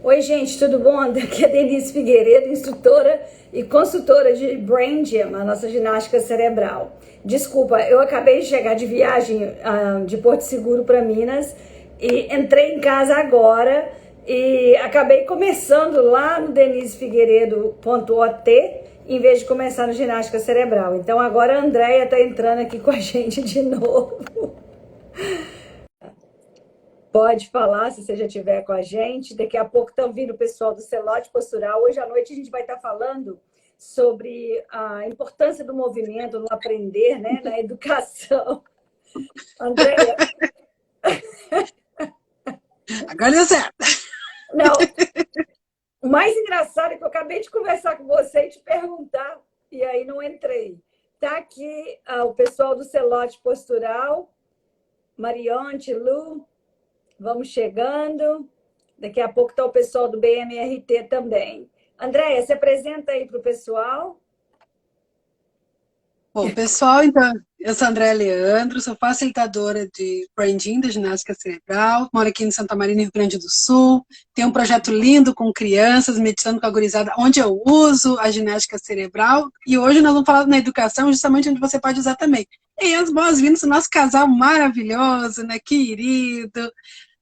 Oi, gente, tudo bom? Aqui é Denise Figueiredo, instrutora e consultora de Brain Gym, a nossa ginástica cerebral. Desculpa, eu acabei de chegar de viagem de Porto Seguro para Minas e entrei em casa agora e acabei começando lá no denisefigueiredo.ot em vez de começar no ginástica cerebral. Então agora a Andréia está entrando aqui com a gente de novo. Pode falar se você já estiver com a gente. Daqui a pouco estão vindo o pessoal do Celote Postural. Hoje à noite a gente vai estar falando sobre a importância do movimento no aprender, né, na educação. Andréia. Agora deu certo. Não, o mais engraçado é que eu acabei de conversar com você e te perguntar, e aí não entrei. Está aqui o pessoal do Celote Postural, Marionte, Lu. Vamos chegando. Daqui a pouco está o pessoal do BMRT também. Andréia, se apresenta aí para o pessoal. Bom, pessoal, então, eu sou a Andréia Leandro, sou facilitadora de Brain Gym, da ginástica cerebral, moro aqui em Santa Maria, Rio Grande do Sul, tenho um projeto lindo com crianças, meditando com a gurizada, onde eu uso a ginástica cerebral, e hoje nós vamos falar na educação, justamente onde você pode usar também. E as boas-vindas ao nosso casal maravilhoso, né, querido,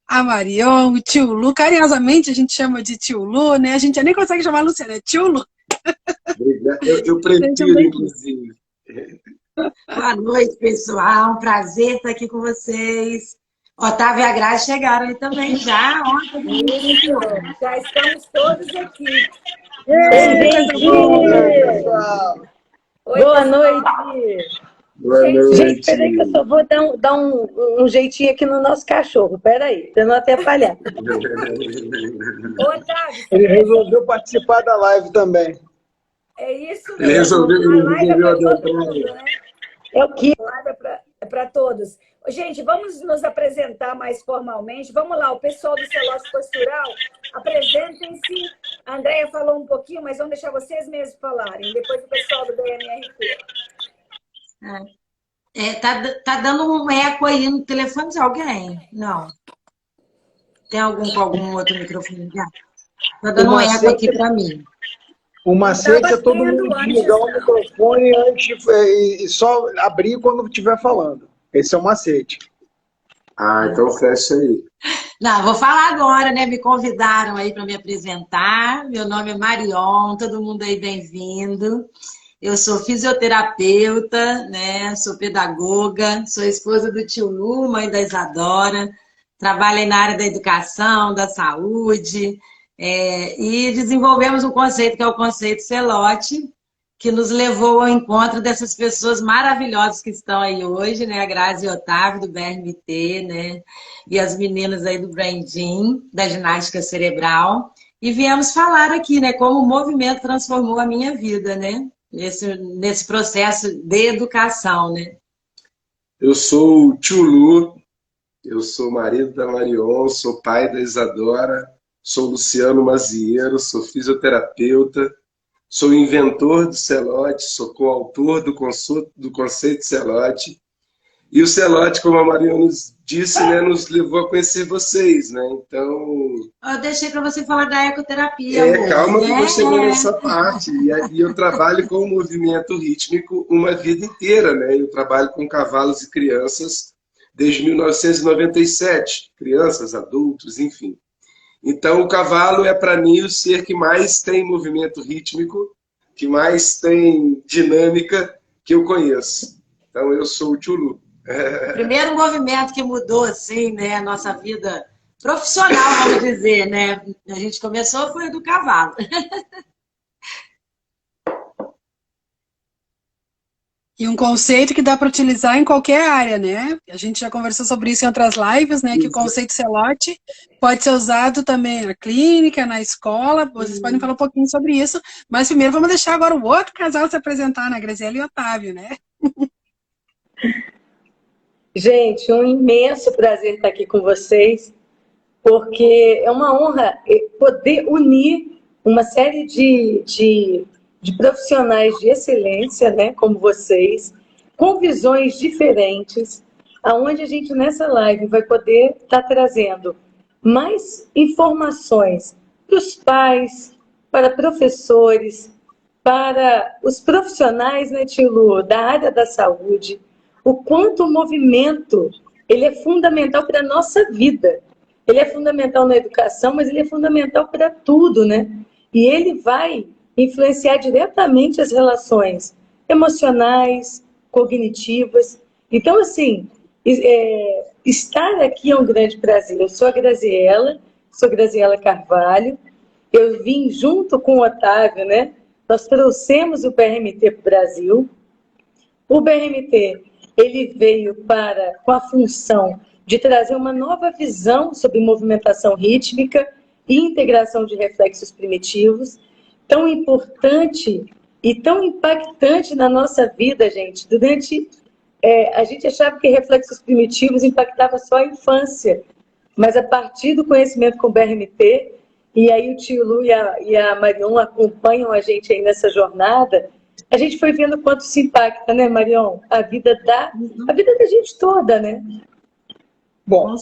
a Marion, o tio Lu, carinhosamente a gente chama de tio Lu, né, a gente já nem consegue chamar a Luciana, é tio Lu. Eu prefiro, inclusive. Boa noite, pessoal. Um prazer estar aqui com vocês. Otávio e a Grazi chegaram aí também já. Já estamos todos aqui. Oi, boa noite. Boa noite. Gente, peraí que eu só vou dar um jeitinho aqui no nosso cachorro. Peraí, para não atrapalhar. Otávio, ele resolveu participar da live também. É isso mesmo. Ele resolveu né? É o que? A live é para todos. Gente, vamos nos apresentar mais formalmente. Vamos lá, o pessoal do Celote Postural, apresentem-se. A Andréia falou um pouquinho, mas vamos deixar vocês mesmos falarem. Depois o pessoal do BMRT. Tá dando um eco aí no telefone de alguém? Não. Tem algum com algum outro microfone ligado? Tá dando um eco aqui para mim. O macete é todo mundo desligar o microfone antes, e só abrir quando estiver falando. Esse é o macete. Então fecha aí. Não, vou falar agora, né? Me convidaram aí para me apresentar. Meu nome é Marion, todo mundo aí bem-vindo. Eu sou fisioterapeuta, né? Sou pedagoga, sou esposa do tio Lu, mãe da Isadora. Trabalho aí na área da educação, da saúde. E desenvolvemos um conceito que é o conceito Celote, que nos levou ao encontro dessas pessoas maravilhosas que estão aí hoje, né? A Grazi e o Otávio, do BRMT, né? E as meninas aí do Brain Gym, da ginástica cerebral. E viemos falar aqui, né? Como o movimento transformou a minha vida, né? Nesse processo de educação, né? Eu sou o tio Lu, eu sou marido da Marion, sou pai da Isadora, sou Luciano Mazieiro, sou fisioterapeuta, sou inventor do Celote, sou coautor do conceito Celote. E o Celote, como a Marion nos disse, né, nos levou a conhecer vocês, né? Então... Eu deixei para você falar da ecoterapia, amor, calma né? que eu vou chegar nessa parte. E eu trabalho com o movimento rítmico uma vida inteira, né? Eu trabalho com cavalos e crianças desde 1997. Crianças, adultos, enfim. Então, o cavalo é, para mim, o ser que mais tem movimento rítmico, que mais tem dinâmica que eu conheço. Então, eu sou o tio Lu. O primeiro movimento que mudou, assim, né, a nossa vida profissional, vamos dizer, né? A gente começou foi do cavalo. E um conceito que dá para utilizar em qualquer área, né? A gente já conversou sobre isso em outras lives, né? Que o conceito Celote pode ser usado também na clínica, na escola. Vocês podem falar um pouquinho sobre isso. Mas primeiro vamos deixar agora o outro casal se apresentar, né? Graziela e Otávio, né? Gente, um imenso prazer estar aqui com vocês, porque é uma honra poder unir uma série de profissionais de excelência, né, como vocês, com visões diferentes, aonde a gente nessa live vai poder estar trazendo mais informações para os pais, para professores, para os profissionais, né, Tio Lu, da área da saúde, o quanto o movimento ele é fundamental para a nossa vida. Ele é fundamental na educação, mas ele é fundamental para tudo, né? E ele vai influenciar diretamente as relações emocionais, cognitivas. Então, assim, estar aqui é um grande prazer. Eu sou a Graziela Carvalho. Eu vim junto com o Otávio, né? Nós trouxemos o BRMT para o Brasil. O BRMT, ele veio com a função de trazer uma nova visão sobre movimentação rítmica e integração de reflexos primitivos, tão importante e tão impactante na nossa vida, gente. A gente achava que reflexos primitivos impactava só a infância, mas a partir do conhecimento com o BRMT, e aí o tio Lu e a Marion acompanham a gente aí nessa jornada, a gente foi vendo quanto se impacta, né, Marion? A vida da gente toda, né? Bom,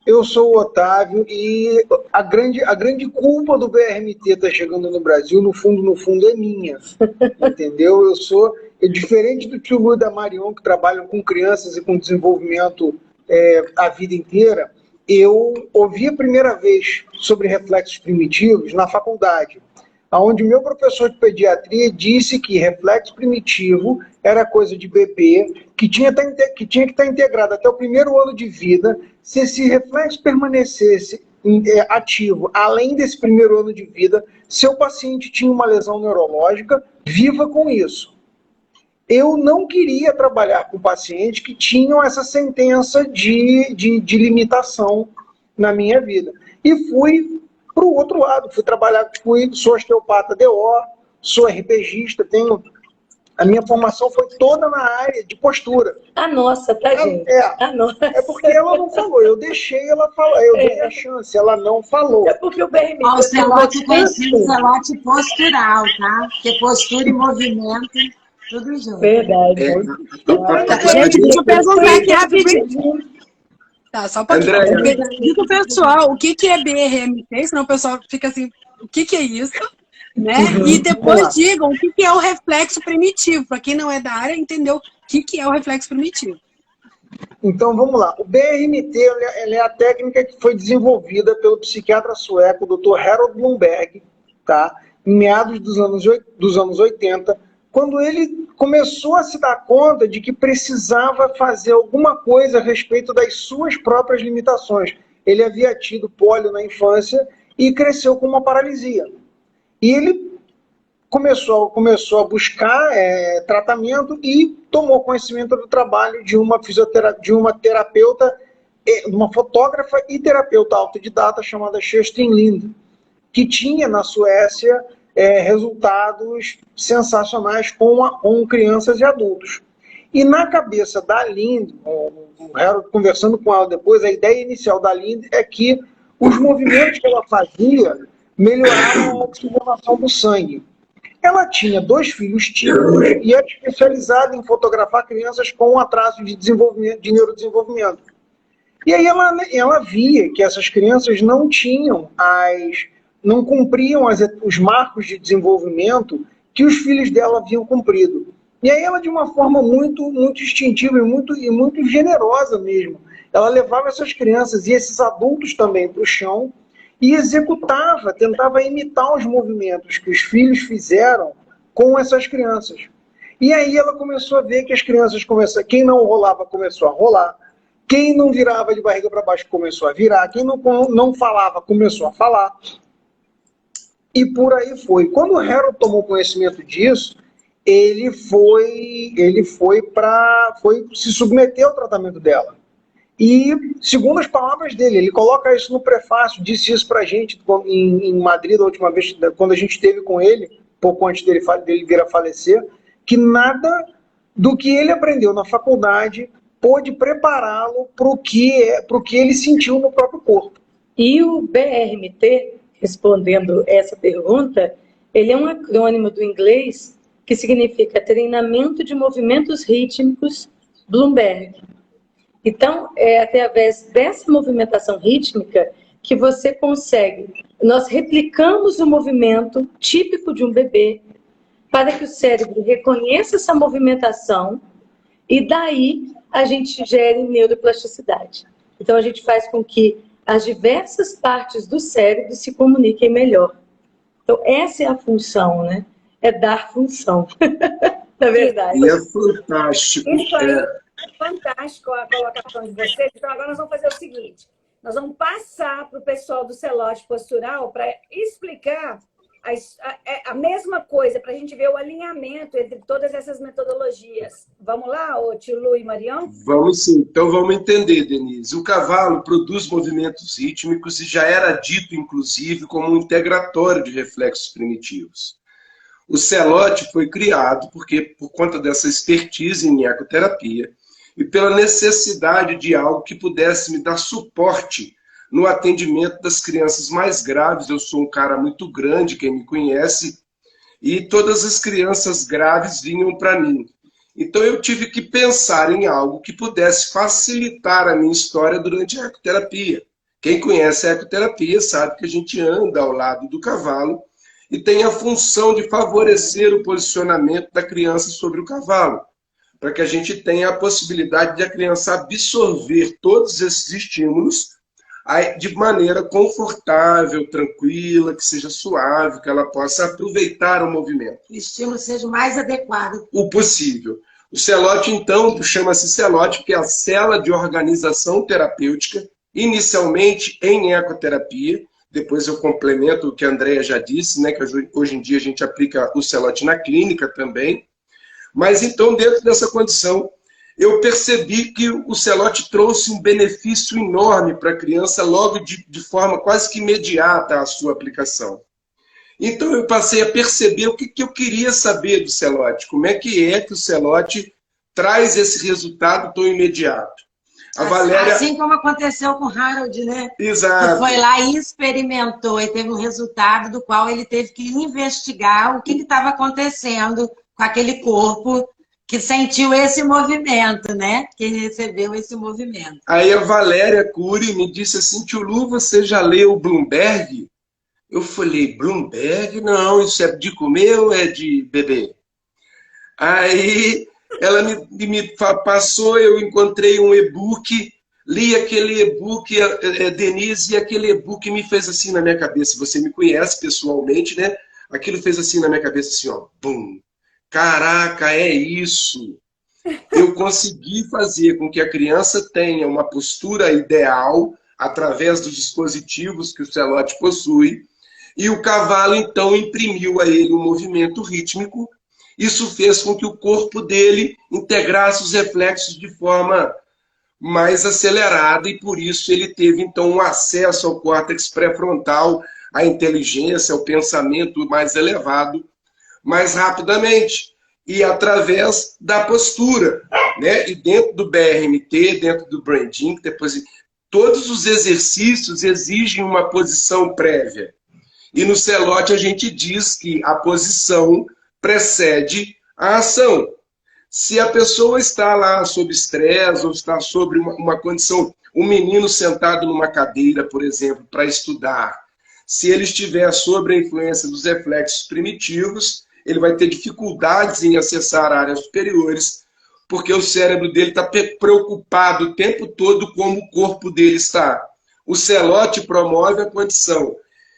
eu sou o Otávio e a grande culpa do BRMT estar chegando no Brasil, no fundo é minha, entendeu? Diferente do tio Lu e da Marion, que trabalham com crianças e com desenvolvimento a vida inteira, eu ouvi a primeira vez sobre reflexos primitivos na faculdade, onde meu professor de pediatria disse que reflexo primitivo era coisa de bebê, que tinha que estar integrado até o primeiro ano de vida. Se esse reflexo permanecesse ativo além desse primeiro ano de vida, seu paciente tinha uma lesão neurológica, viva com isso. Eu não queria trabalhar com pacientes que tinham essa sentença de limitação na minha vida. E fui para o outro lado, sou osteopata DO, sou RPGista, a minha formação foi toda na área de postura. A nossa, tá, gente? É porque ela não falou, eu deixei ela falar, eu dei a chance, ela não falou. É porque o BRMT... O celote conhecido celote postural, tá? Porque postura e movimento, tudo junto. Verdade. Gente, deixa eu perguntar aqui rapidinho. Tá, só para diga o pessoal o que é BRMT, senão o pessoal fica assim, o que é isso? Né? E depois digam o que é o reflexo primitivo, para quem não é da área entender o que é o reflexo primitivo. Então vamos lá, o BRMT ele é a técnica que foi desenvolvida pelo psiquiatra sueco Dr. Harold Bloomberg, tá? Em meados dos anos 80, quando ele começou a se dar conta de que precisava fazer alguma coisa a respeito das suas próprias limitações. Ele havia tido pólio na infância e cresceu com uma paralisia. E ele começou a buscar tratamento e tomou conhecimento do trabalho de uma terapeuta, de uma fotógrafa e terapeuta autodidata chamada Kerstin Lind, que tinha na Suécia resultados sensacionais com crianças e adultos. E na cabeça da Lind, o Harold conversando com ela depois, a ideia inicial da Lind é que os movimentos que ela fazia melhoravam a oxigenação do sangue. Ela tinha 2 filhos típicos e era especializada em fotografar crianças com atraso de neurodesenvolvimento. E aí ela via que essas crianças não cumpriam os marcos de desenvolvimento que os filhos dela haviam cumprido. E aí ela, de uma forma muito, muito instintiva e muito generosa mesmo, ela levava essas crianças e esses adultos também para o chão e tentava imitar os movimentos que os filhos fizeram com essas crianças. E aí ela começou a ver que as crianças quem não rolava começou a rolar, quem não virava de barriga para baixo começou a virar, quem não falava começou a falar. E por aí foi. Quando o Harold tomou conhecimento disso, ele foi se submeter ao tratamento dela. E, segundo as palavras dele, ele coloca isso no prefácio, disse isso pra gente em Madrid, da última vez, quando a gente esteve com ele, pouco antes dele vir a falecer, que nada do que ele aprendeu na faculdade pôde prepará-lo para o que ele sentiu no próprio corpo. E o BRMT, respondendo essa pergunta, ele é um acrônimo do inglês que significa Treinamento de Movimentos Rítmicos Bloomberg. Então, é através dessa movimentação rítmica que você consegue nós replicamos o movimento típico de um bebê para que o cérebro reconheça essa movimentação e daí a gente gere neuroplasticidade. Então a gente faz com que as diversas partes do cérebro se comuniquem melhor. Então essa é a função, né? É dar função, na verdade. E é fantástico. Isso aí é fantástico a colocação de vocês. Então agora nós vamos fazer o seguinte, nós vamos passar para o pessoal do Celote Postural para explicar a mesma coisa, para a gente ver o alinhamento entre todas essas metodologias. Vamos lá, tio Lu e Marião? Vamos sim. Então vamos entender, Denise. O cavalo produz movimentos rítmicos e já era dito, inclusive, como um integratório de reflexos primitivos. O Celote foi criado por conta dessa expertise em ecoterapia e pela necessidade de algo que pudesse me dar suporte no atendimento das crianças mais graves. Eu sou um cara muito grande, quem me conhece, e todas as crianças graves vinham para mim. Então eu tive que pensar em algo que pudesse facilitar a minha história durante a ecoterapia. Quem conhece a ecoterapia sabe que a gente anda ao lado do cavalo e tem a função de favorecer o posicionamento da criança sobre o cavalo, para que a gente tenha a possibilidade de a criança absorver todos esses estímulos de maneira confortável, tranquila, que seja suave, que ela possa aproveitar o movimento. Que o estímulo seja o mais adequado. O possível. O Celote, então, chama-se Celote, porque é a célula de organização terapêutica, inicialmente em ecoterapia, depois eu complemento o que a Andrea já disse, né, que hoje em dia a gente aplica o Celote na clínica também. Mas então, dentro dessa condição, eu percebi que o Celote trouxe um benefício enorme para a criança logo de forma quase que imediata a sua aplicação. Então eu passei a perceber o que eu queria saber do Celote, como é que o Celote traz esse resultado tão imediato. A Valéria... Assim como aconteceu com o Harold, né? Exato. Que foi lá e experimentou e teve um resultado do qual ele teve que investigar o que estava acontecendo com aquele corpo que sentiu esse movimento, né? Que recebeu esse movimento. Aí a Valéria Cury me disse assim, tio Lu, você já leu Bloomberg? Eu falei, Bloomberg? Não, isso é de comer ou é de beber? Aí ela me passou, eu encontrei um e-book, li aquele e-book, Denise, e aquele e-book me fez assim na minha cabeça. Você me conhece pessoalmente, né? Aquilo fez assim na minha cabeça, assim, ó, bum. Caraca, é isso! Eu consegui fazer com que a criança tenha uma postura ideal através dos dispositivos que o Celote possui, e o cavalo, então, imprimiu a ele um movimento rítmico. Isso fez com que o corpo dele integrasse os reflexos de forma mais acelerada, e por isso ele teve, então, um acesso ao córtex pré-frontal, à inteligência, ao pensamento mais elevado, mais rapidamente, e através da postura, né? E dentro do BRMT, dentro do Branding, depois todos os exercícios exigem uma posição prévia. E no Celote a gente diz que a posição precede a ação. Se a pessoa está lá sob estresse ou está sobre uma condição, um menino sentado numa cadeira, por exemplo, para estudar, se ele estiver sob a influência dos reflexos primitivos, ele vai ter dificuldades em acessar áreas superiores, porque o cérebro dele está preocupado o tempo todo como o corpo dele está. O Celote promove a condição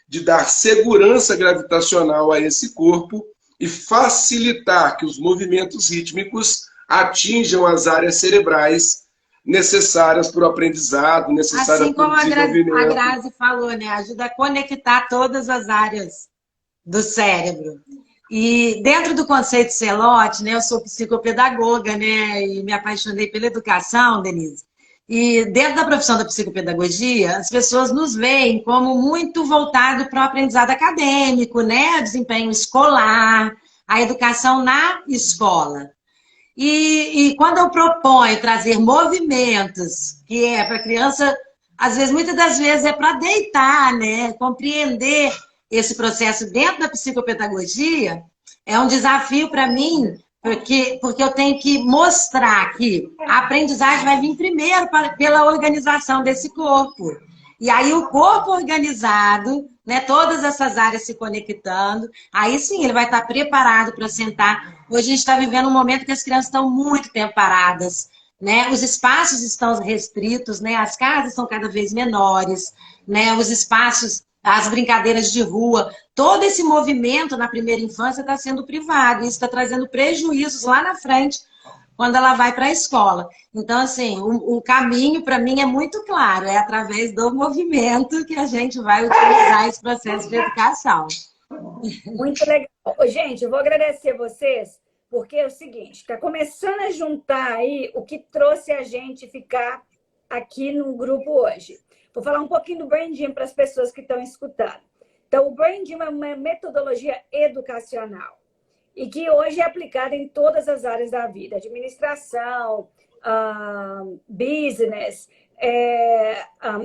de dar segurança gravitacional a esse corpo e facilitar que os movimentos rítmicos atinjam as áreas cerebrais necessárias para o aprendizado, necessárias assim para o desenvolvimento. Como a Grazi falou, né? Ajuda a conectar todas as áreas do cérebro. E dentro do conceito Celote, né, eu sou psicopedagoga, né, e me apaixonei pela educação, Denise. E dentro da profissão da psicopedagogia, as pessoas nos veem como muito voltado para o aprendizado acadêmico, né, desempenho escolar, a educação na escola. E quando eu proponho trazer movimentos, que é para a criança, às vezes, muitas das vezes é para deitar, né, compreender esse processo dentro da psicopedagogia, é um desafio para mim, porque eu tenho que mostrar que a aprendizagem vai vir primeiro pela organização desse corpo. E aí o corpo organizado né? Todas essas áreas se conectando. Aí sim, ele vai estar preparado para sentar. Hoje a gente está vivendo um momento que as crianças estão muito tempo paradas, né? Os espaços estão restritos, né? As casas são cada vez menores, né? Os espaços, as brincadeiras de rua, todo esse movimento na primeira infância está sendo privado. Isso está trazendo prejuízos lá na frente, quando ela vai para a escola. Então, assim, o caminho, para mim, é muito claro. É através do movimento que a gente vai utilizar esse processo de educação. Muito legal. Ô, gente, eu vou agradecer vocês, porque é o seguinte, está começando a juntar aí o que trouxe a gente ficar aqui no grupo hoje. Vou falar um pouquinho do Brain Gym para as pessoas que estão escutando. Então, o Brain Gym é uma metodologia educacional e que hoje é aplicada em todas as áreas da vida. Administração, business,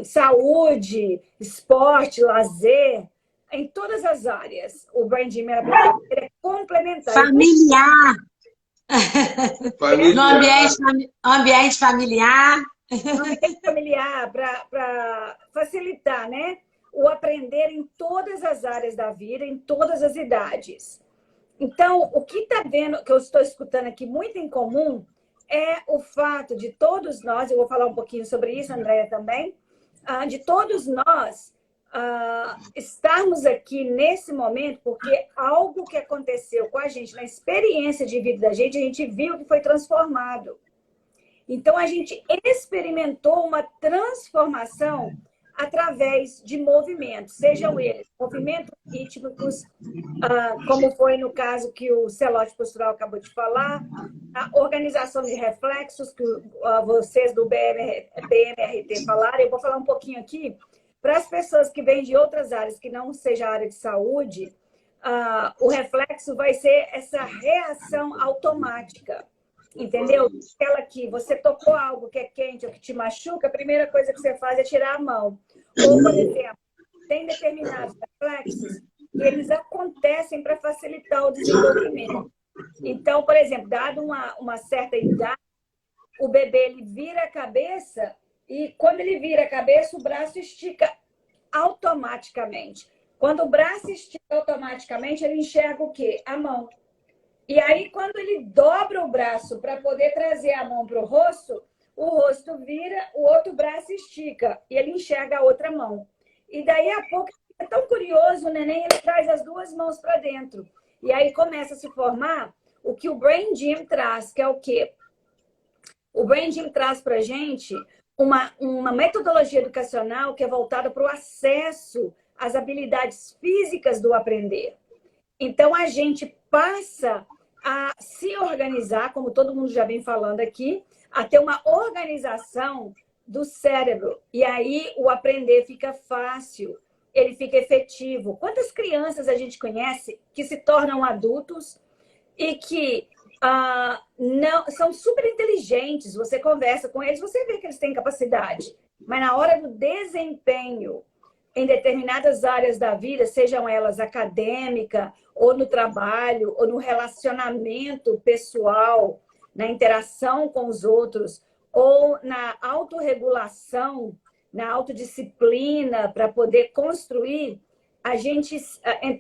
saúde, esporte, lazer, em todas as áreas. O Brain Gym é aplicado, ele é complementar. Familiar. Familiar. No ambiente familiar. No ambiente familiar, para facilitar, né? O aprender em todas as áreas da vida, em todas as idades. Então, o que está vendo, que eu estou escutando aqui muito em comum, é o fato de todos nós, eu vou falar um pouquinho sobre isso, Andréia, também, de todos nós estarmos aqui nesse momento, porque algo que aconteceu com a gente, na experiência de vida da gente, a gente viu que foi transformado. Então, a gente experimentou uma transformação através de movimentos, sejam eles movimentos rítmicos, como foi no caso que o Celote Postural acabou de falar, a organização de reflexos, que vocês do BMRT falaram. Eu vou falar um pouquinho aqui, para as pessoas que vêm de outras áreas, que não seja a área de saúde, o reflexo vai ser essa reação automática. Entendeu? Aquela que você tocou algo que é quente ou que te machuca, a primeira coisa que você faz é tirar a mão. Ou, por exemplo, tem determinados reflexos que eles acontecem para facilitar o desenvolvimento. Então, por exemplo, dado uma certa idade, o bebê ele vira a cabeça e quando ele vira a cabeça, o braço estica automaticamente. Quando o braço estica automaticamente, ele enxerga o quê? A mão. E aí, quando ele dobra o braço para poder trazer a mão para o rosto vira, o outro braço estica e ele enxerga a outra mão. E daí a pouco, é tão curioso, o neném ele traz as duas mãos para dentro. E aí começa a se formar o que o Brain Gym traz, que é o quê? O Brain Gym traz para a gente uma metodologia educacional que é voltada para o acesso às habilidades físicas do aprender. Então, a gente passa a se organizar, como todo mundo já vem falando aqui, a ter uma organização do cérebro. E aí o aprender fica fácil, ele fica efetivo. Quantas crianças a gente conhece que se tornam adultos e que não são super inteligentes? Você conversa com eles, você vê que eles têm capacidade. Mas na hora do desempenho, em determinadas áreas da vida, sejam elas acadêmica, ou no trabalho, ou no relacionamento pessoal, na interação com os outros, ou na autorregulação, na autodisciplina, para poder construir, a gente,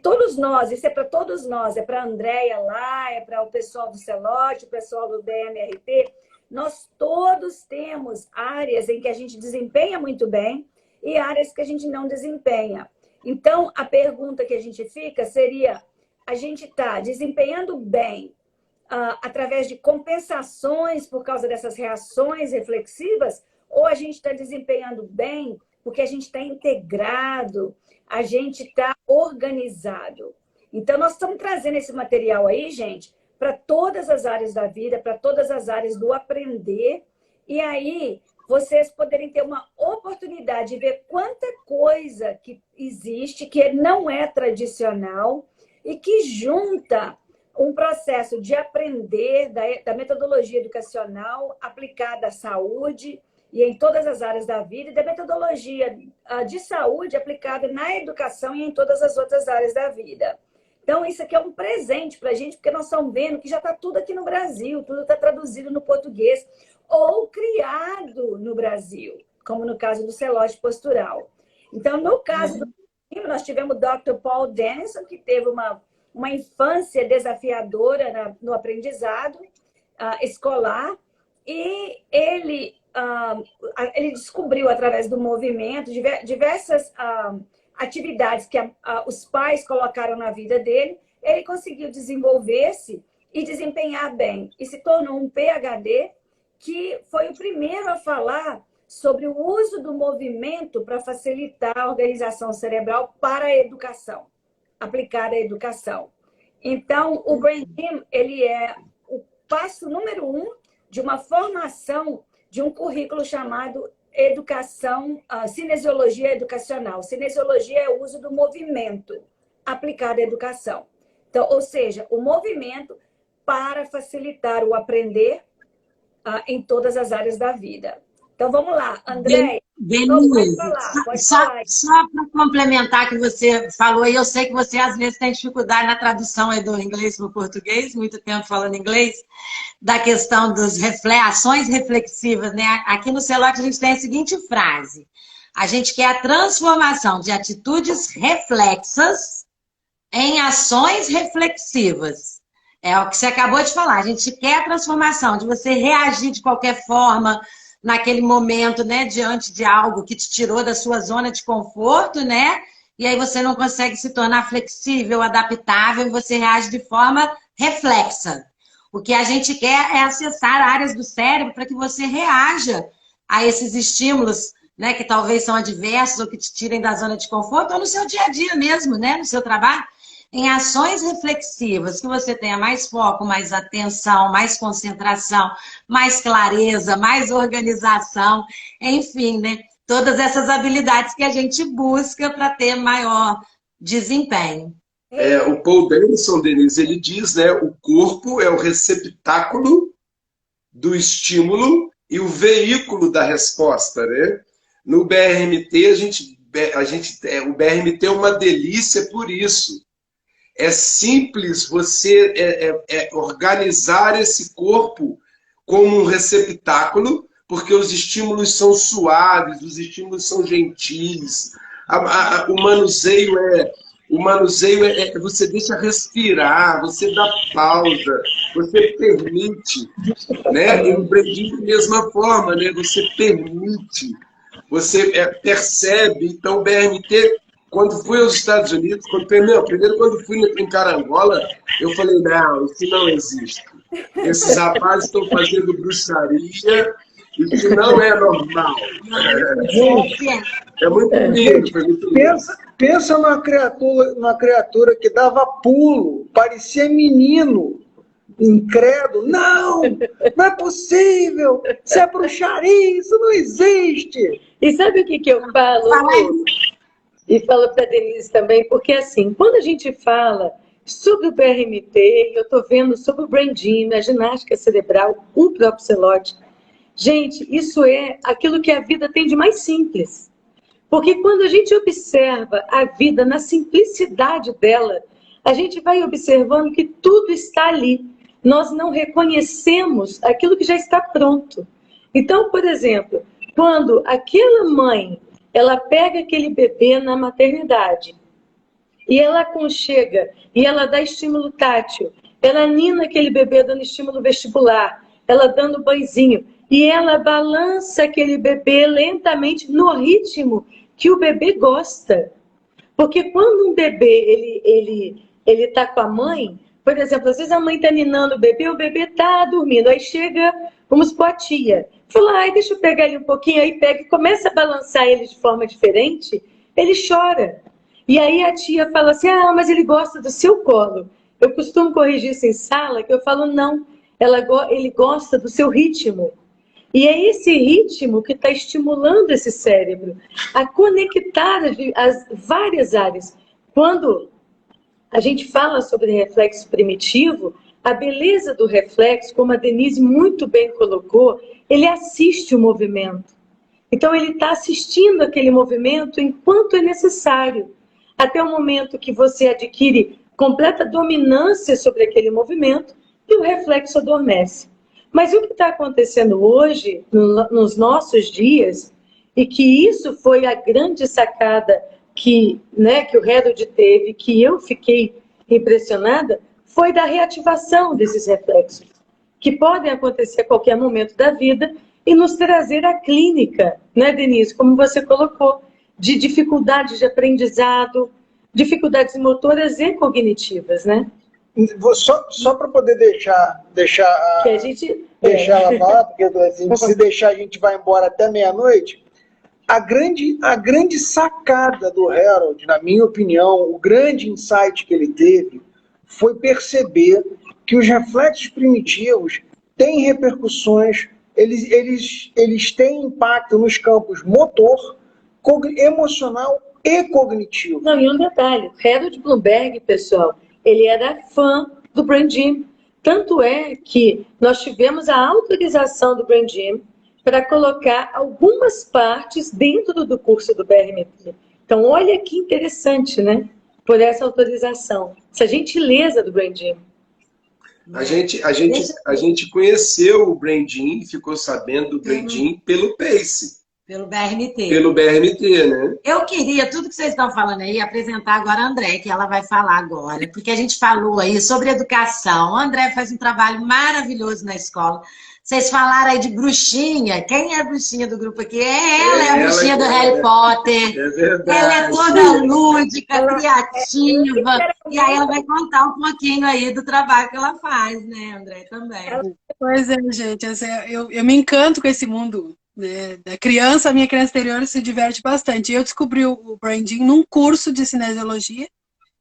todos nós, isso é para todos nós, é para a Andréia lá, é para o pessoal do Celote, o pessoal do BMRT, nós todos temos áreas em que a gente desempenha muito bem, e áreas que a gente não desempenha. Então, a pergunta que a gente fica seria, a gente está desempenhando bem através de compensações por causa dessas reações reflexivas, ou a gente está desempenhando bem porque a gente está integrado, a gente está organizado. Então, nós estamos trazendo esse material aí, gente, para todas as áreas da vida, para todas as áreas do aprender, e aí vocês poderem ter uma oportunidade de ver quanta coisa que existe, que não é tradicional e que junta um processo de aprender da metodologia educacional aplicada à saúde e em todas as áreas da vida, e da metodologia de saúde aplicada na educação e em todas as outras áreas da vida. Então, isso aqui é um presente para a gente, porque nós estamos vendo que já está tudo aqui no Brasil, tudo está traduzido no português, ou criado no Brasil, como no caso do Celote Postural. Então, no caso do nós tivemos o Dr. Paul Denison, que teve uma infância desafiadora no aprendizado escolar, e ele descobriu, através do movimento, diversas atividades que os pais colocaram na vida dele. Ele conseguiu desenvolver-se e desempenhar bem, e se tornou um PhD, que foi o primeiro a falar sobre o uso do movimento para facilitar a organização cerebral para a educação, aplicada à educação. Então, o Brain Gym, ele é o passo número 1 de uma formação de um currículo chamado Educação, Cinesiologia Educacional. Cinesiologia é o uso do movimento aplicado à educação. Então, ou seja, o movimento para facilitar o aprender em todas as áreas da vida. Então, vamos lá, André. Denise, só para complementar o que você falou, e eu sei que você às vezes tem dificuldade na tradução aí do inglês para o português, muito tempo falando inglês, da questão das ações reflexivas, né? Aqui no Celote a gente tem a seguinte frase: a gente quer a transformação de atitudes reflexas em ações reflexivas. É o que você acabou de falar, a gente quer a transformação de você reagir de qualquer forma naquele momento, né, diante de algo que te tirou da sua zona de conforto, né? E aí você não consegue se tornar flexível, adaptável, e você reage de forma reflexa. O que a gente quer é acessar áreas do cérebro para que você reaja a esses estímulos, né, que talvez são adversos ou que te tirem da zona de conforto, ou no seu dia a dia mesmo, né, no seu trabalho, em ações reflexivas, que você tenha mais foco, mais atenção, mais concentração, mais clareza, mais organização, enfim, né? Todas essas habilidades que a gente busca para ter maior desempenho. O Paul Denison, Denise, ele diz, né, o corpo é o receptáculo do estímulo e o veículo da resposta, né? No BRMT, o BRMT é uma delícia por isso. É simples você organizar esse corpo como um receptáculo, porque os estímulos são suaves, os estímulos são gentis. O manuseio é você deixa respirar, você dá pausa, você permite, né? Eu aprendi da mesma forma, né? Você permite, você percebe. Então, o BRMT, quando fui aos Estados Unidos, primeiro quando fui em Carangola, eu falei, não, isso não existe. Esses rapazes estão fazendo bruxaria, isso não é normal. É muito lindo. Foi muito lindo. Pensa numa criatura que dava pulo, parecia menino, incrédulo. Não é possível, isso é bruxaria, isso não existe. E sabe o que eu falo? E falo para a Denise também, porque assim, quando a gente fala sobre o BRMT, eu estou vendo sobre o Brain Gym, a ginástica cerebral, o próprio Celote, gente, isso é aquilo que a vida tem de mais simples. Porque quando a gente observa a vida na simplicidade dela, a gente vai observando que tudo está ali. Nós não reconhecemos aquilo que já está pronto. Então, por exemplo, quando aquela mãe, ela pega aquele bebê na maternidade e ela aconchega e ela dá estímulo tátil, ela nina aquele bebê dando estímulo vestibular, ela dando banhozinho e ela balança aquele bebê lentamente no ritmo que o bebê gosta. Porque quando um bebê ele está com a mãe, por exemplo, às vezes a mãe está ninando o bebê está dormindo, aí chega, vamos supor, a tia, fala, deixa eu pegar ele um pouquinho, aí pega e começa a balançar ele de forma diferente, ele chora. E aí a tia fala assim, mas ele gosta do seu colo. Eu costumo corrigir isso em sala, que eu falo, não, ele gosta do seu ritmo. E é esse ritmo que está estimulando esse cérebro a conectar as várias áreas. Quando a gente fala sobre reflexo primitivo, a beleza do reflexo, como a Denise muito bem colocou, ele assiste o movimento. Então, ele está assistindo aquele movimento enquanto é necessário, até o momento que você adquire completa dominância sobre aquele movimento e o reflexo adormece. Mas o que está acontecendo hoje, nos nossos dias, e que isso foi a grande sacada né, que o Harold teve, que eu fiquei impressionada, foi da reativação desses reflexos, que podem acontecer a qualquer momento da vida e nos trazer a clínica, né, Denise, como você colocou, de dificuldades de aprendizado, dificuldades motoras e cognitivas, né? Só para poder deixar que a gente ela falar, porque assim, se deixar a gente vai embora até meia-noite. A grande sacada do Harold, na minha opinião, o grande insight que ele teve foi perceber que os reflexos primitivos têm repercussões, eles têm impacto nos campos motor, emocional e cognitivo. Não, e um detalhe, Harold Bloomberg, pessoal, ele era fã do Brain Gym. Tanto é que nós tivemos a autorização do Brain Gym para colocar algumas partes dentro do curso do BRMT. Então, olha que interessante, né? Por essa autorização. Essa gentileza do Brain Gym. A gente conheceu o Brain Gym, ficou sabendo do Brain Gym pelo PACE. Pelo BRMT. Pelo BRMT, né? Eu queria, tudo que vocês estão falando aí, apresentar agora a André, que ela vai falar agora. Porque a gente falou aí sobre educação. A André faz um trabalho maravilhoso na escola. Vocês falaram aí de bruxinha. Quem é a bruxinha do grupo aqui? Ela é a bruxinha do Harry Potter. É verdade. Ela é toda lúdica, criativa. E aí ela vai contar um pouquinho aí do trabalho que ela faz, né, André, também. Pois é, gente. Eu me encanto com esse mundo, né, da criança. A minha criança interior se diverte bastante. Eu descobri o Brain Gym num curso de cinesiologia.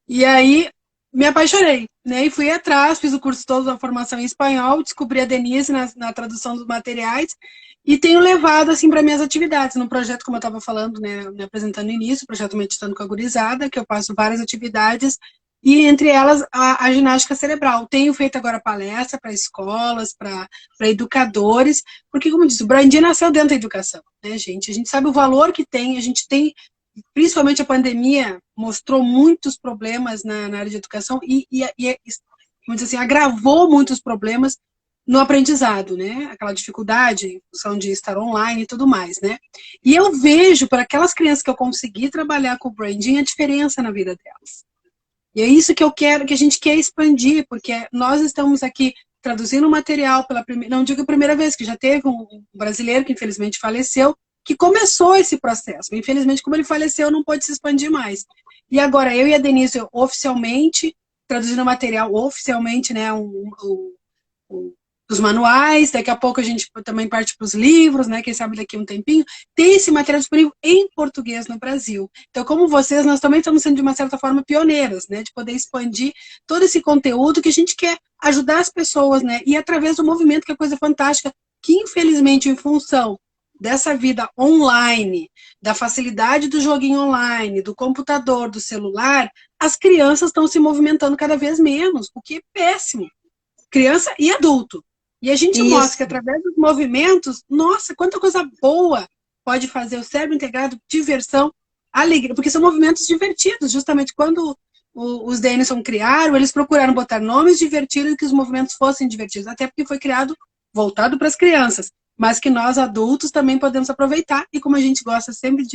E aí me apaixonei, né? E fui atrás, fiz o curso todo da formação em espanhol, descobri a Denise na tradução dos materiais e tenho levado assim para minhas atividades no projeto, como eu estava falando, né, me apresentando no início, o projeto Meditando com a Gurizada, que eu faço várias atividades e entre elas a ginástica cerebral. Tenho feito agora palestra para escolas, para educadores, porque como eu disse, o Brain Gym nasceu dentro da educação, né, gente? A gente sabe o valor que tem, a gente tem. Principalmente a pandemia mostrou muitos problemas na área de educação e vamos dizer assim, agravou muitos problemas no aprendizado, né? Aquela dificuldade em função de estar online e tudo mais, né? E eu vejo para aquelas crianças que eu consegui trabalhar com o Brain Gym a diferença na vida delas. E é isso que eu quero, que a gente quer expandir, porque nós estamos aqui traduzindo o material pela primeira, não digo a primeira vez, que já teve um brasileiro que infelizmente faleceu, que começou esse processo. Infelizmente, como ele faleceu, não pôde se expandir mais. E agora, eu e a Denise, oficialmente, traduzindo o material, oficialmente, né, os manuais, daqui a pouco a gente também parte para os livros, né, quem sabe daqui a um tempinho, tem esse material disponível em português no Brasil. Então, como vocês, nós também estamos sendo, de uma certa forma, pioneiras, né, de poder expandir todo esse conteúdo que a gente quer ajudar as pessoas, né, e através do movimento, que é coisa fantástica, que infelizmente, em função dessa vida online, da facilidade do joguinho online, do computador, do celular, as crianças estão se movimentando cada vez menos, o que é péssimo. Criança e adulto. E a gente mostra que através dos movimentos, nossa, quanta coisa boa pode fazer o cérebro integrado, diversão, alegria, porque são movimentos divertidos, justamente quando os Denison criaram, eles procuraram botar nomes divertidos e que os movimentos fossem divertidos, até porque foi criado voltado para as crianças, mas que nós adultos também podemos aproveitar, e como a gente gosta sempre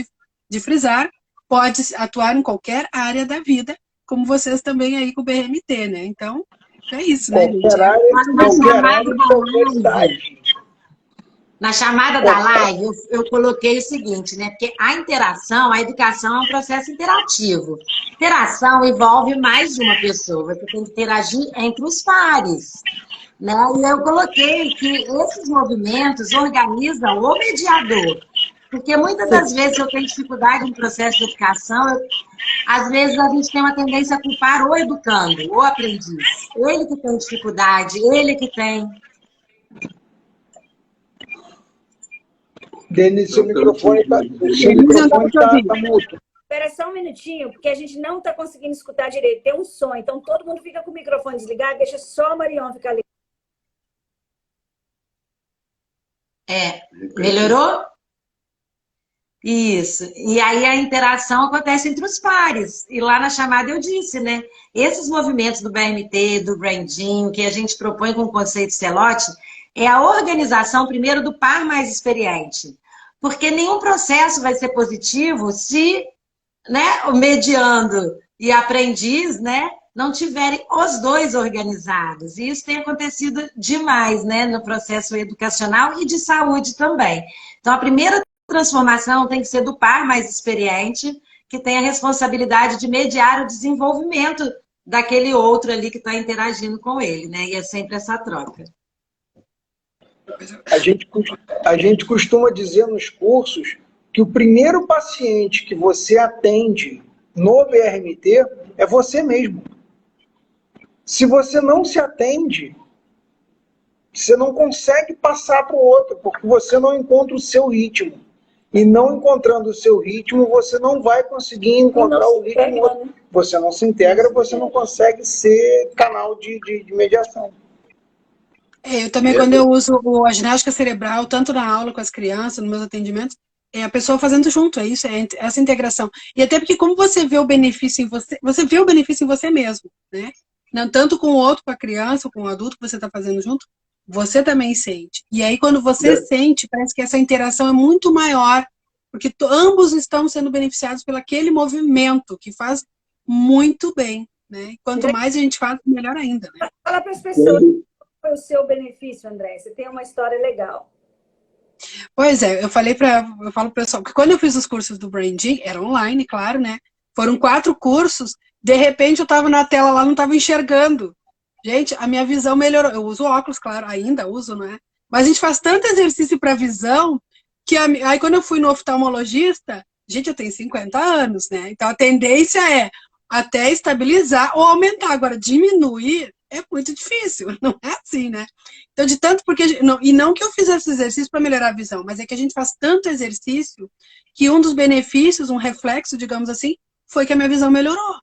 de frisar, pode atuar em qualquer área da vida, como vocês também aí com o BRMT, né? Então, é isso, né, gente? Na chamada da live, eu coloquei o seguinte, né? Porque a interação, a educação é um processo interativo. Interação envolve mais de uma pessoa, você tem que interagir entre os pares. Né? E eu coloquei que esses movimentos organizam o mediador. Porque muitas das vezes eu tenho dificuldade no processo de educação, às vezes a gente tem uma tendência a culpar o educando, o aprendiz. Ele que tem dificuldade, ele que tem... Denise, seu microfone está mudo. Espera só um minutinho, porque a gente não está conseguindo escutar direito. Tem um som, então todo mundo fica com o microfone desligado, deixa só a Marion ficar ali. Melhorou? Isso. E aí a interação acontece entre os pares. E lá na chamada eu disse, né? Esses movimentos do BRMT, do Brain Gym, que a gente propõe com o conceito Celote, é a organização, primeiro, do par mais experiente. Porque nenhum processo vai ser positivo se né, o mediando e aprendiz, né, não tiverem os dois organizados. E isso tem acontecido demais, né, no processo educacional e de saúde também. Então, a primeira transformação tem que ser do par mais experiente, que tem a responsabilidade de mediar o desenvolvimento daquele outro ali que está interagindo com ele, né? E é sempre essa troca. A gente costuma dizer nos cursos que o primeiro paciente que você atende no BRMT é você mesmo. Se você não se atende, você não consegue passar para o outro, porque você não encontra o seu ritmo. E não encontrando o seu ritmo, você não vai conseguir encontrar o ritmo outro. Você não se integra, você não consegue ser canal de mediação. Eu também, quando eu uso a ginástica cerebral, tanto na aula com as crianças, nos meus atendimentos, é a pessoa fazendo junto, é isso, é essa integração. E até porque como você vê o benefício em você, você vê o benefício em você mesmo, né? Não tanto com o outro, com a criança, ou com o adulto que você está fazendo junto, você também sente. E aí, quando você sente, parece que essa interação é muito maior, porque ambos estão sendo beneficiados pelo aquele movimento que faz muito bem, né? Quanto mais a gente faz, melhor ainda, né? Fala para as pessoas qual foi o seu benefício, André. Você tem uma história legal. Pois é, eu falo pro pessoal que quando eu fiz os cursos do Branding, era online, claro, né? Foram 4 cursos, de repente eu estava na tela lá, não estava enxergando. Gente, a minha visão melhorou. Eu uso óculos, claro, ainda uso, né? Mas a gente faz tanto exercício para visão que aí quando eu fui no oftalmologista, gente, eu tenho 50 anos, né? Então a tendência é até estabilizar ou aumentar. Agora, diminuir é muito difícil, não é assim, né? Então, de tanto porque... E não que eu fizesse exercício para melhorar a visão, mas é que a gente faz tanto exercício que um dos benefícios, um reflexo, digamos assim, foi que a minha visão melhorou.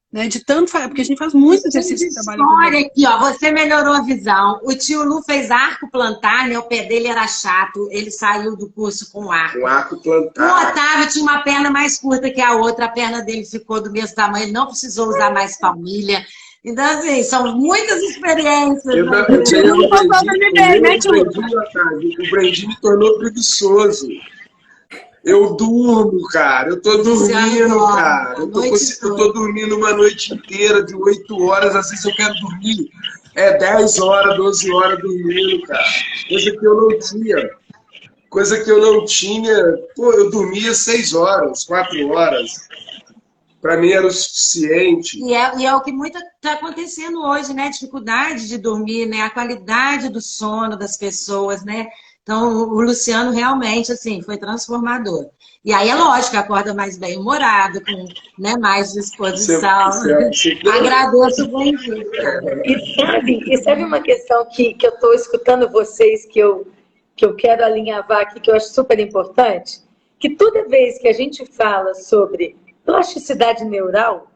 Né, de tanto, porque a gente faz muito exercício de trabalho. Olha aqui, ó, você melhorou a visão. O tio Lu fez arco plantar, né? O pé dele era chato, ele saiu do curso com arco. Com arco plantar. O Otávio tinha uma perna mais curta que a outra, a perna dele ficou do mesmo tamanho, ele não precisou usar mais palmilha. Então, assim, são muitas experiências. O Brandinho me tornou preguiçoso. Eu durmo, cara. Eu tô dormindo, cara. Eu tô dormindo uma noite inteira de 8 horas. Às vezes eu quero dormir 10 horas, 12 horas dormindo, cara. Coisa que eu não tinha. Pô, eu dormia 6 horas, 4 horas. Para mim era o suficiente. E é o que muito está acontecendo hoje, né? Dificuldade de dormir, né? A qualidade do sono das pessoas, né? Então, o Luciano realmente, assim, foi transformador. E aí é lógico, acorda mais bem-humorado, com, né, mais disposição. Agradeço o bem-vindo. E sabe uma questão que eu estou escutando vocês, que eu quero alinhavar aqui, que eu acho super importante? Que toda vez que a gente fala sobre plasticidade neural,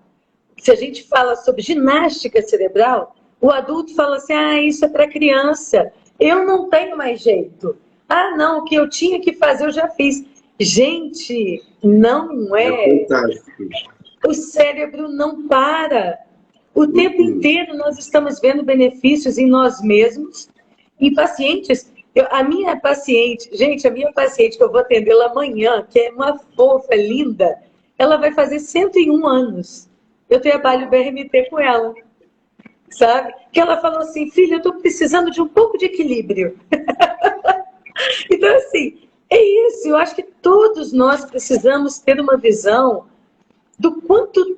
se a gente fala sobre ginástica cerebral, o adulto fala assim, isso é para criança. Eu não tenho mais jeito. Não, o que eu tinha que fazer eu já fiz. Gente, não é. O cérebro não para. O tempo inteiro nós estamos vendo benefícios em nós mesmos. E pacientes, a minha paciente que eu vou atendê-la amanhã, que é uma fofa, linda, ela vai fazer 101 anos. Eu trabalho BRMT com ela. Sabe? Que ela falou assim, filha, eu estou precisando de um pouco de equilíbrio. Então, assim, é isso. Eu acho que todos nós precisamos ter uma visão do quanto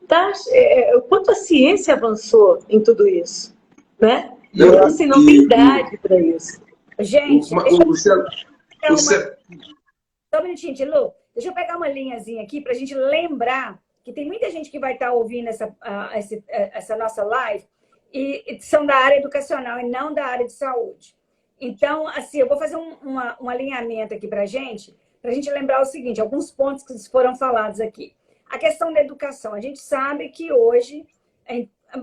a ciência avançou em tudo isso. Né? Então, assim, não tem idade para isso. Gente, Só um minutinho, Lu. Deixa eu pegar uma linhazinha aqui para a gente lembrar que tem muita gente que vai estar ouvindo essa nossa live e são da área educacional e não da área de saúde. Então, assim, eu vou fazer um alinhamento aqui para a gente lembrar o seguinte, alguns pontos que foram falados aqui. A questão da educação. A gente sabe que hoje,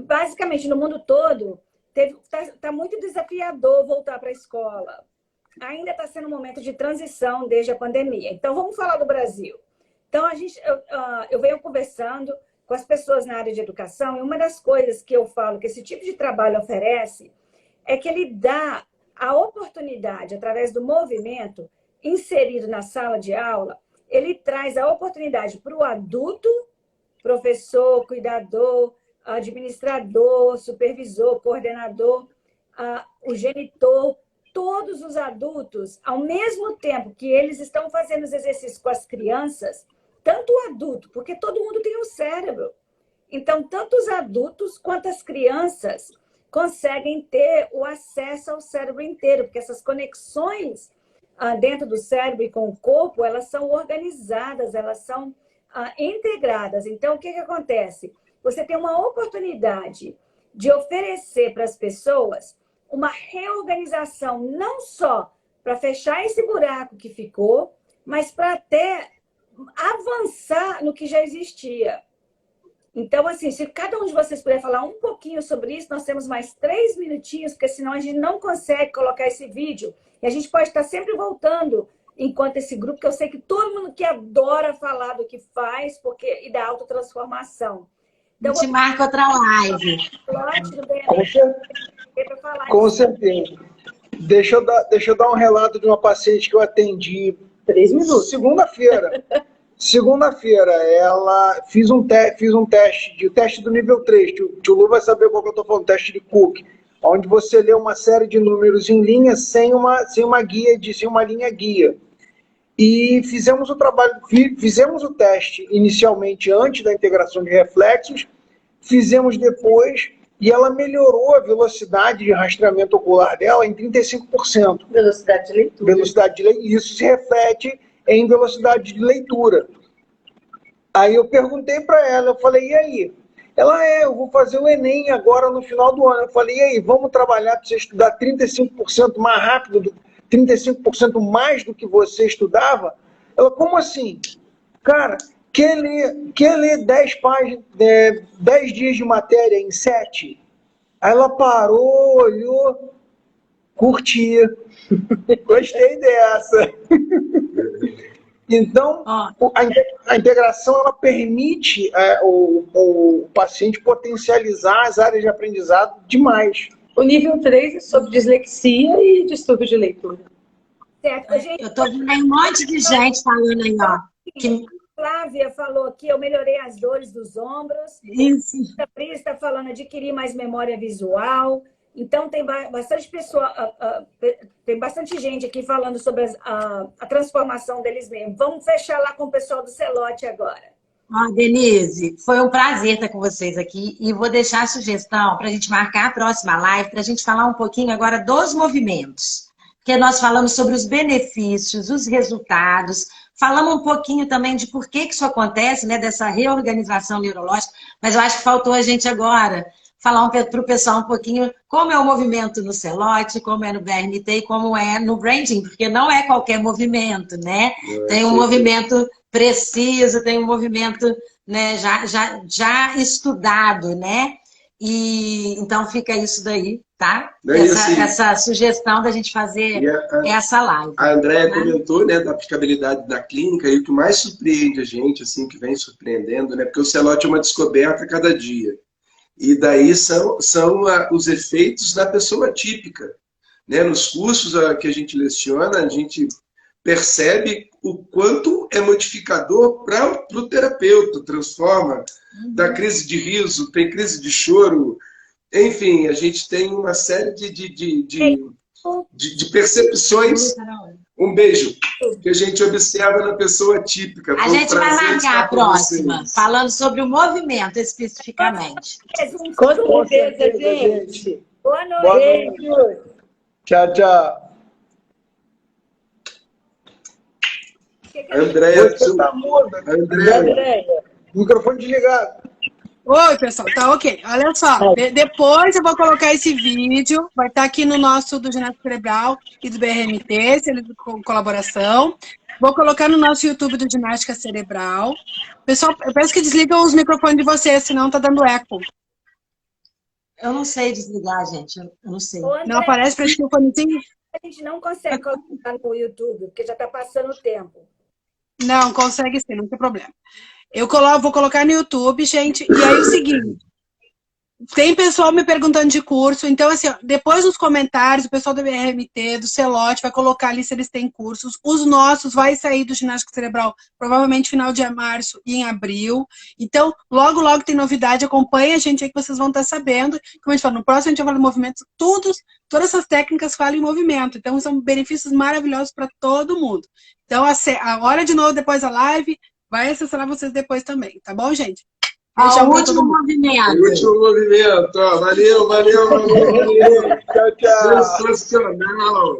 basicamente no mundo todo, está muito desafiador voltar para a escola. Ainda está sendo um momento de transição desde a pandemia. Então, vamos falar do Brasil. Então, eu venho conversando com as pessoas na área de educação, e uma das coisas que eu falo que esse tipo de trabalho oferece é que ele dá a oportunidade, através do movimento inserido na sala de aula, ele traz a oportunidade para o adulto professor, cuidador, administrador, supervisor, coordenador, o genitor, todos os adultos, ao mesmo tempo que eles estão fazendo os exercícios com as crianças, tanto o adulto, porque todo mundo tem um cérebro. Então, tanto os adultos quanto as crianças conseguem ter o acesso ao cérebro inteiro, porque essas conexões dentro do cérebro e com o corpo, elas são organizadas, elas são integradas. Então, o que acontece? Você tem uma oportunidade de oferecer para as pessoas uma reorganização, não só para fechar esse buraco que ficou, mas para até avançar no que já existia. Então, assim, se cada um de vocês puder falar um pouquinho sobre isso, nós temos mais 3 minutinhos, porque senão a gente não consegue colocar esse vídeo. E a gente pode estar sempre voltando enquanto esse grupo, que eu sei que todo mundo que adora falar do que faz e da autotransformação. Então, a gente marca outra live. Com certeza. Deixa eu dar um relato de uma paciente que eu atendi 3 minutos. Segunda-feira, ela fiz um teste, o teste do nível 3, tio Lu vai saber qual que eu estou falando, teste de Cook, onde você lê uma série de números em linha sem uma linha guia. E fizemos o teste inicialmente antes da integração de reflexos, fizemos depois, e ela melhorou a velocidade de rastreamento ocular dela em 35%. Velocidade de leitura. E isso se reflete em velocidade de leitura. Aí eu perguntei para ela, eu falei, e aí? Ela, eu vou fazer o Enem agora no final do ano. Eu falei, e aí, vamos trabalhar para você estudar 35% mais rápido, 35% mais do que você estudava? Ela, como assim? Cara, quer ler 10 páginas, 10 dias de matéria em 7? Aí ela parou, olhou, curtia. Gostei dessa. Então, a integração ela permite o paciente potencializar as áreas de aprendizado demais. O nível 3 é sobre dislexia e distúrbio de leitura. Certo. Eu estou vendo um monte de gente falando aí, ó. Que... Flávia falou que eu melhorei as dores dos ombros. Isso. A Pri está falando adquirir mais memória visual. Então, tem bastante pessoa, tem bastante gente aqui falando sobre a transformação deles mesmos. Vamos fechar lá com o pessoal do Celote agora. Denise, foi um prazer estar com vocês aqui e vou deixar a sugestão para a gente marcar a próxima live, para a gente falar um pouquinho agora dos movimentos. Porque nós falamos sobre os benefícios, os resultados, falamos um pouquinho também de por que isso acontece, né, dessa reorganização neurológica, mas eu acho que faltou a gente agora falar para o pessoal um pouquinho como é o movimento no Celote, como é no BRMT e como é no branding, porque não é qualquer movimento, né? Tem um movimento preciso, tem um movimento, né, já estudado, né? E então fica isso daí, tá? Essa sugestão da gente fazer essa live. A Andréia comentou, né, da aplicabilidade da clínica, e o que mais surpreende a gente, assim, que vem surpreendendo, né? Porque o Celote é uma descoberta a cada dia. E daí são os efeitos da pessoa típica. Né? Nos cursos que a gente leciona, a gente percebe o quanto é modificador para o terapeuta, transforma da crise de riso, tem crise de choro, enfim, a gente tem uma série de percepções. Um beijo que a gente observa na pessoa típica. A gente vai marcar a próxima, falando sobre o movimento especificamente. Com certeza, gente. Boa noite. Boa noite. Tchau, tchau. Andréia, você tá muda. Andréia, microfone desligado. Oi, pessoal, tá ok. Olha só, depois eu vou colocar esse vídeo, vai estar aqui no nosso do Ginástica Cerebral e do BRMT, se eles com colaboração. Vou colocar no nosso YouTube do Ginástica Cerebral. Pessoal, eu peço que desligam os microfones de vocês, senão tá dando eco. Eu não sei desligar, gente, eu não sei. Não aparece para esse fonezinho? A gente não consegue colocar no YouTube, porque já tá passando o tempo. Não, consegue sim, não tem problema. Vou colocar no YouTube, gente, e aí é o seguinte, Tem pessoal me perguntando de curso, então assim, ó, depois nos comentários, o pessoal do BRMT, do Celote, vai colocar ali se eles têm cursos. Os nossos vai sair do ginástica cerebral, provavelmente final de março e em abril. Então, logo, logo tem novidade, acompanha a gente aí que vocês vão estar sabendo. Como a gente fala, no próximo a gente vai falar de movimentos, todas essas técnicas falam em movimento, então são benefícios maravilhosos para todo mundo. Então, agora de novo, depois da live, vai acessar vocês depois também, tá bom, gente? O último movimento. O último movimento. Valeu, valeu, valeu, valeu. Tchau, tchau. Sensacional.